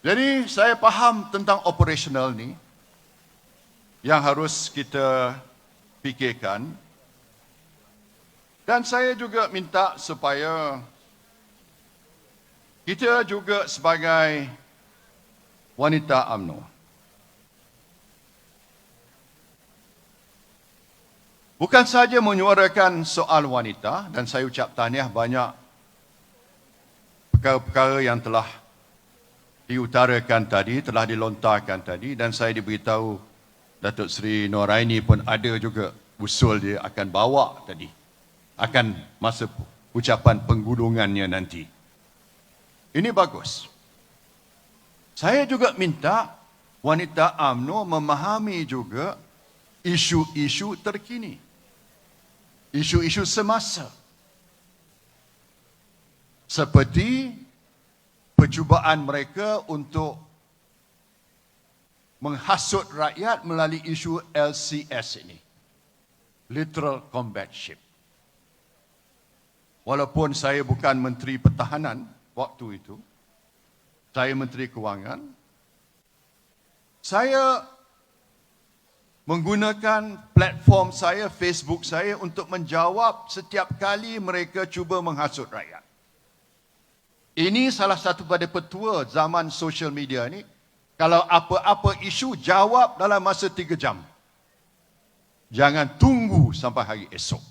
Jadi saya faham tentang operasional ni yang harus kita fikirkan, dan saya juga minta supaya kita juga sebagai wanita UMNO bukan saja menyuarakan soal wanita, dan saya ucap tahniah banyak perkara-perkara yang telah diutarakan tadi, telah dilontarkan tadi, dan saya diberitahu Datuk Seri Noraini pun ada juga usul dia akan bawa tadi, akan masa ucapan penggulungannya nanti. Ini bagus. Saya juga minta wanita UMNO memahami juga isu-isu terkini, isu-isu semasa, seperti percubaan mereka untuk menghasut rakyat melalui isu LCS ini, Literal Combat Ship. Walaupun saya bukan Menteri Pertahanan waktu itu, saya Menteri Kewangan, saya menggunakan platform saya, Facebook saya, untuk menjawab setiap kali mereka cuba menghasut rakyat. Ini salah satu pada petua zaman social media ni. Kalau apa-apa isu, jawab dalam masa 3 jam. Jangan tunggu sampai hari esok.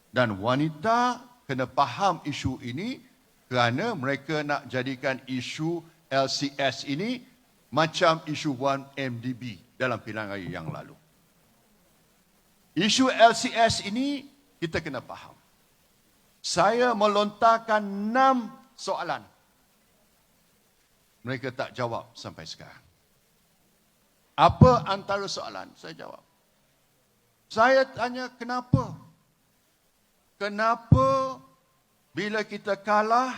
Dan wanita kena faham isu ini, kerana mereka nak jadikan isu LCS ini macam isu 1MDB dalam pilihan raya yang lalu. Isu LCS ini kita kena faham. Saya melontarkan 6 soalan. Mereka tak jawab sampai sekarang. Apa antara soalan? Saya jawab. Saya tanya kenapa? Kenapa bila kita kalah,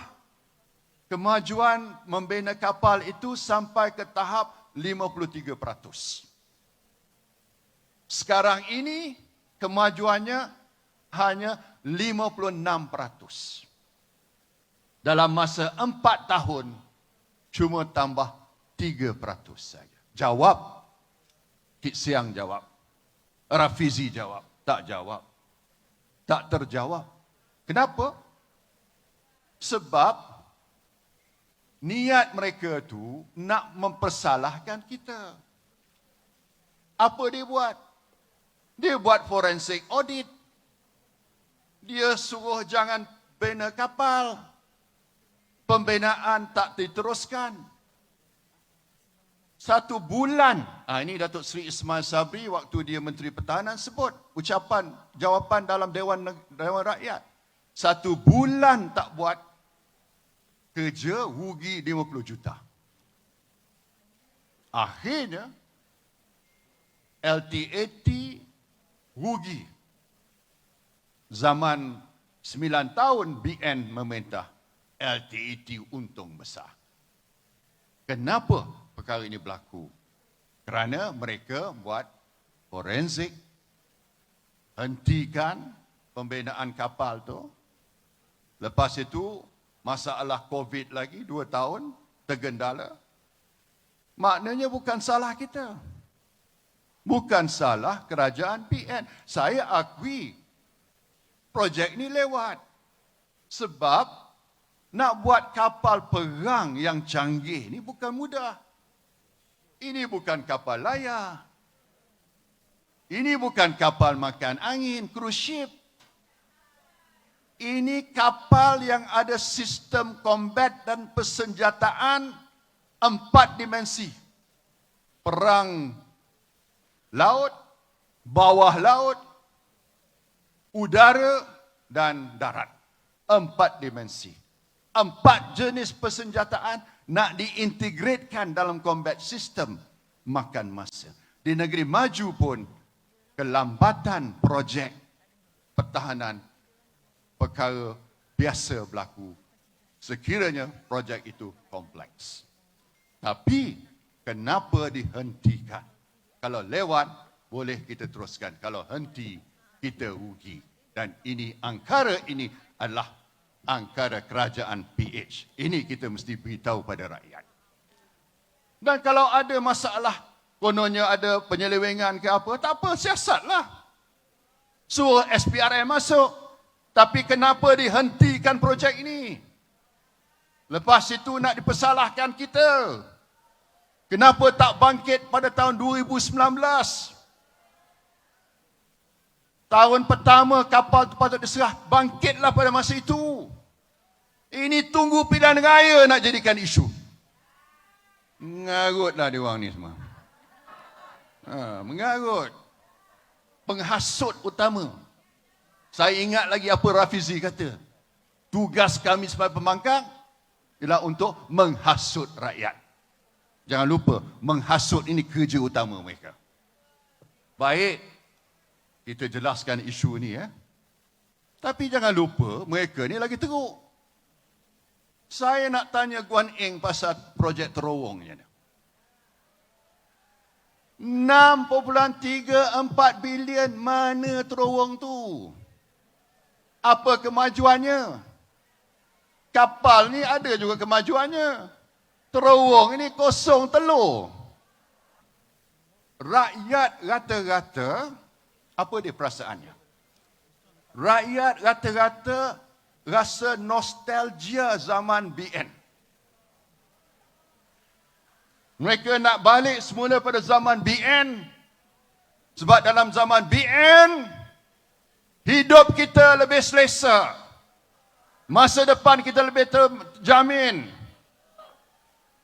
kemajuan membina kapal itu sampai ke tahap 53%. Sekarang ini kemajuannya hanya 56%. Dalam masa 4 tahun, cuma tambah 3% saja. Jawab. Kit Siang jawab. Rafizi jawab. Tak jawab. Tak terjawab. Kenapa? Sebab niat mereka tu nak mempersalahkan kita. Apa dia buat? Dia buat forensic audit. Dia suruh jangan bina kapal. Pembinaan tak diteruskan. 1 bulan. Ini Datuk Seri Ismail Sabri waktu dia Menteri Pertahanan sebut jawapan dalam Dewan Rakyat. 1 bulan tak buat kerja, rugi 50 juta. Akhirnya LTAT rugi. Zaman 9 tahun BN memerintah, LTAT untung besar. Kenapa perkara ini berlaku? Kerana mereka buat forensik, hentikan pembinaan kapal tu. Lepas itu, masalah COVID lagi 2 tahun, tergendala. Maknanya bukan salah kita. Bukan salah kerajaan PN. Saya akui, projek ni lewat. Sebab, nak buat kapal perang yang canggih ni bukan mudah. Ini bukan kapal layar. Ini bukan kapal makan angin, cruise ship. Ini kapal yang ada sistem combat dan persenjataan 4 dimensi. Perang laut, bawah laut, udara dan darat. 4 dimensi. 4 jenis persenjataan nak diintegratekan dalam combat system, makan masa. Di negeri maju pun, kelambatan projek pertahanan perkara biasa berlaku sekiranya projek itu kompleks. Tapi kenapa dihentikan? Kalau lewat, boleh kita teruskan. Kalau henti, kita rugi. Dan ini angkara ini adalah angkara kerajaan PH. Ini kita mesti beritahu pada rakyat. Dan kalau ada masalah, kononnya ada penyelewengan ke apa, tak apa, siasatlah. Suruh SPRM masuk. Tapi kenapa dihentikan projek ini? Lepas itu nak dipersalahkan kita. Kenapa tak bangkit pada tahun 2019? Tahun pertama kapal tu patut diserah, bangkitlah pada masa itu. Ini tunggu pilihan raya nak jadikan isu. Mengarutlah dia orang ni semua. Mengarut. Penghasut utama. Saya ingat lagi apa Rafizi kata. Tugas kami sebagai pembangkang ialah untuk menghasut rakyat. Jangan lupa, menghasut ini kerja utama mereka. Baik, kita jelaskan isu ni ya. Tapi jangan lupa, mereka ni lagi teruk. Saya nak tanya Guan Eng pasal projek terowong ni. 6.34 bilion, mana terowong tu? Apa kemajuannya? Kapal ni ada juga kemajuannya. Terowong ini kosong telur. Rakyat rata-rata, apa dia perasaannya? Rakyat rata-rata rasa nostalgia zaman BN. Mereka nak balik semula pada zaman BN. Sebab dalam zaman BN, hidup kita lebih selesa. Masa depan kita lebih terjamin.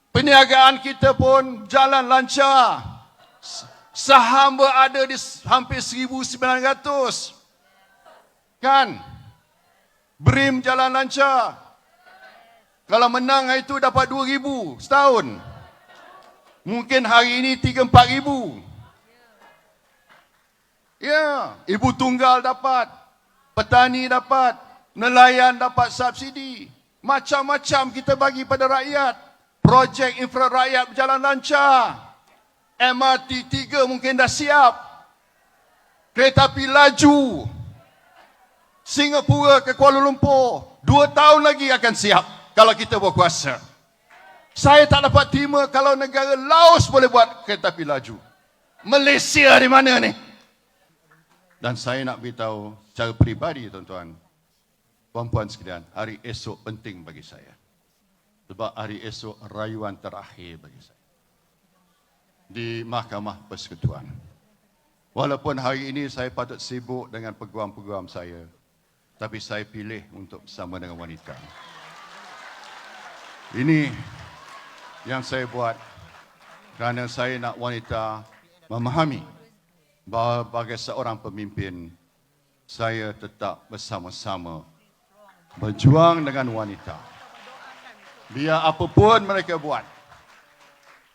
Perniagaan kita pun jalan lancar. Saham berada di hampir 1,900. Kan? BRIM jalan lancar. Kalau menang hari itu dapat 2,000 setahun. Mungkin hari ini 3-4,000. Ya, ibu tunggal dapat. Petani dapat. Nelayan dapat subsidi. Macam-macam kita bagi pada rakyat. Projek infra rakyat berjalan lancar. MRT 3 mungkin dah siap. Kereta api laju. Singapura ke Kuala Lumpur. 2 tahun lagi akan siap kalau kita berkuasa. Saya tak dapat terima kalau negara Laos boleh buat kereta api laju. Malaysia di mana ni? Dan saya nak beritahu secara peribadi tuan-tuan, puan-puan sekalian, hari esok penting bagi saya. Sebab hari esok rayuan terakhir bagi saya di Mahkamah Persekutuan. Walaupun hari ini saya patut sibuk dengan peguam-peguam saya, tapi saya pilih untuk bersama dengan wanita. Ini yang saya buat kerana saya nak wanita memahami bahawa sebagai seorang pemimpin, saya tetap bersama-sama berjuang dengan wanita. Biar apapun mereka buat,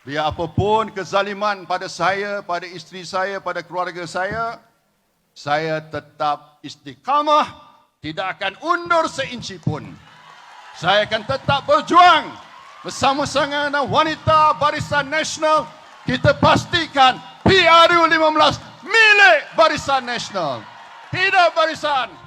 biar apapun kezaliman pada saya, pada isteri saya, pada keluarga saya tetap istiqamah, tidak akan undur seinci pun. Saya akan tetap berjuang bersama-sama dengan wanita Barisan Nasional. Kita pastikan PRU 15 milik Barisan Nasional. Hidup Barisan!